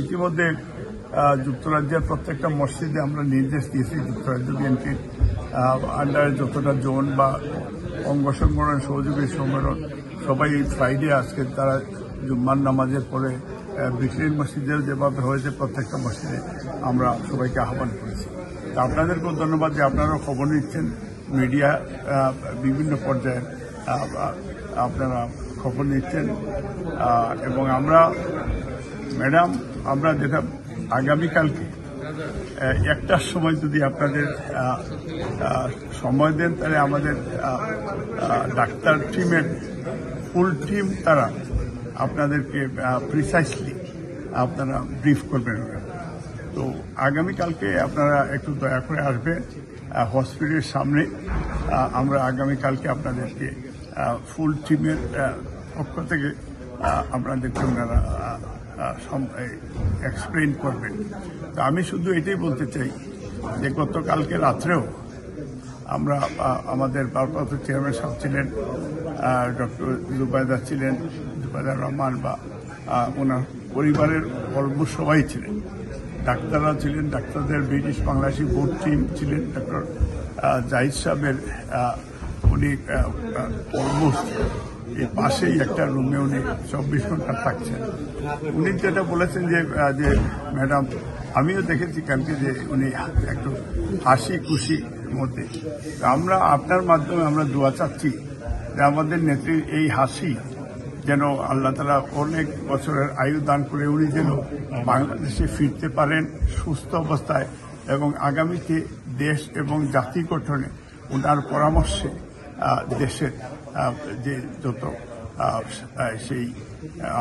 ইতিমধ্যে যুক্তরাজ্যের প্রত্যেকটা মসজিদে আমরা নির্দেশ দিয়েছি যুক্তরাজ্য বিএনপির আন্ডারে যতটা জোন বা অঙ্গ সংগঠন সহযোগী সম্মেলন সবাই এই ফ্রাইডে আজকে তারা জুম্মার নামাজের পরে ব্রিকলেন মসজিদের যেভাবে হয়েছে প্রত্যেকটা মসজিদে আমরা সবাইকে আহ্বান করেছি। আপনাদেরকেও ধন্যবাদ যে আপনারাও খবর নিচ্ছেন, মিডিয়া বিভিন্ন পর্যায়ে আপনারা খবর নিচ্ছেন। এবং আমরা ম্যাডাম আমরা যেটা আগামীকালকে 1টার সময় যদি আপনাদের সময় দেন তাহলে আমাদের ডাক্তার টিমের ফুল টিম তারা আপনাদেরকে প্রিসাইসলি আপনারা ব্রিফ করবেন। তো আগামীকালকে আপনারা একটু দয়া করে আসবেন হসপিটালের সামনে। আমরা আগামীকালকে আপনাদেরকে ফুল টিমের পক্ষ থেকে আপনাদেরকে ওনারা এক্সপ্লেন করবেন। তো আমি শুধু এটাই বলতে চাই যে গতকালকে রাত্রেও আমরা আমাদের ভারপ্রাপ্ত চেয়ারম্যান সাহেব ছিলেন, ডক্টর জুবাইদা ছিলেন, জুবাইদা রহমান বা ওনার পরিবারের অলমোস্ট সবাই ছিলেন, ডাক্তাররা ছিলেন, ডাক্তারদের ব্রিটিশ বাংলাদেশি বোর্ড টিম ছিলেন, ডক্টর জাহিদ সাহেবের উনি অলমোস্ট এই পাশেই একটা রুমে উনি 24 ঘন্টা থাকছেন। উনি যেটা বলেছেন যে ম্যাডাম আমিও দেখেছি কালকে যে উনি একটু হাসি খুশির মধ্যে। আমরা আপনার মাধ্যমে আমরা দোয়া চাচ্ছি যে আমাদের নেত্রীর এই হাসি যেন আল্লাহ তাআলা অনেক বছরের আয়ু দান করে উনি যেন বাংলাদেশে ফিরতে পারেন সুস্থ অবস্থায় এবং আগামীতে দেশ এবং জাতি গঠনে ওনার পরামর্শে দেশের যে যত সেই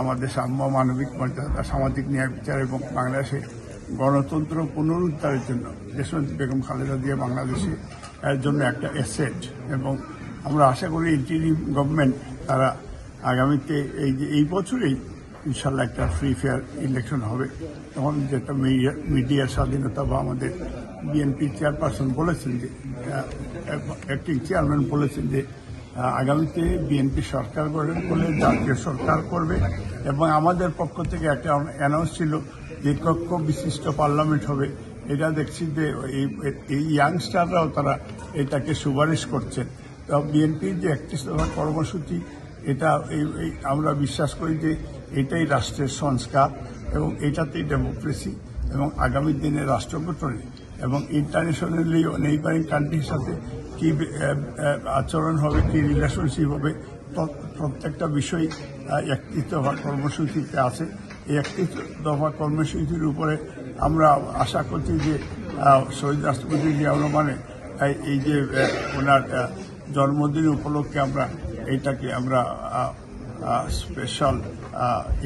আমাদের সাম্য মানবিক মর্যাদা সামাজিক ন্যায় বিচার এবং বাংলাদেশে গণতন্ত্র পুনরুদ্ধারের জন্য দেশনেত্রী বেগম খালেদা জিয়া বাংলাদেশে এর জন্য একটা অ্যাসেট। এবং আমরা আশা করি ইন্টারিম গভর্নমেন্ট তারা আগামীতে এই বছরেই ইনশাল্লাহ একটা ফ্রি ফেয়ার ইলেকশন হবে। তখন যেটা মিডিয়ার স্বাধীনতা বা আমাদের বিএনপি চেয়ারপারসন বলেছেন যে অ্যাক্টিং চেয়ারম্যান বলেছেন যে আগামীতে বিএনপি সরকার গঠন করলে জাতীয় সরকার করবে এবং আমাদের পক্ষ থেকে একটা অ্যানাউন্স ছিল যে কক্ষ বিশিষ্ট পার্লামেন্ট হবে। এটা দেখছি যে এই ইয়াংস্টাররাও তারা এটাকে সুপারিশ করছেন। তো বিএনপির যে 31 দফা কর্মসূচি এটা আমরা বিশ্বাস করি যে এটাই রাষ্ট্রের সংস্কার এবং এটাতেই ডেমোক্রেসি এবং আগামী দিনে রাষ্ট্র গঠনে এবং ইন্টারন্যাশনালি নেইবারিং কান্ট্রির সাথে কি আচরণ হবে, কি রিলেশনশিপ হবে, প্রত্যেকটা বিষয় 31 দফা কর্মসূচিতে আছে। এই 31 দফা কর্মসূচির উপরে আমরা আশা করছি যে শহীদ রাষ্ট্রপতি জিয়াউর রহমানের এই যে ওনার জন্মদিন উপলক্ষে আমরা এটাকে আমরা স্পেশাল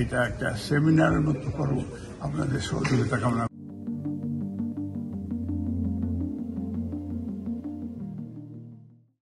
এটা একটা সেমিনারের মতো করব। আপনাদের সহযোগিতা কামনা।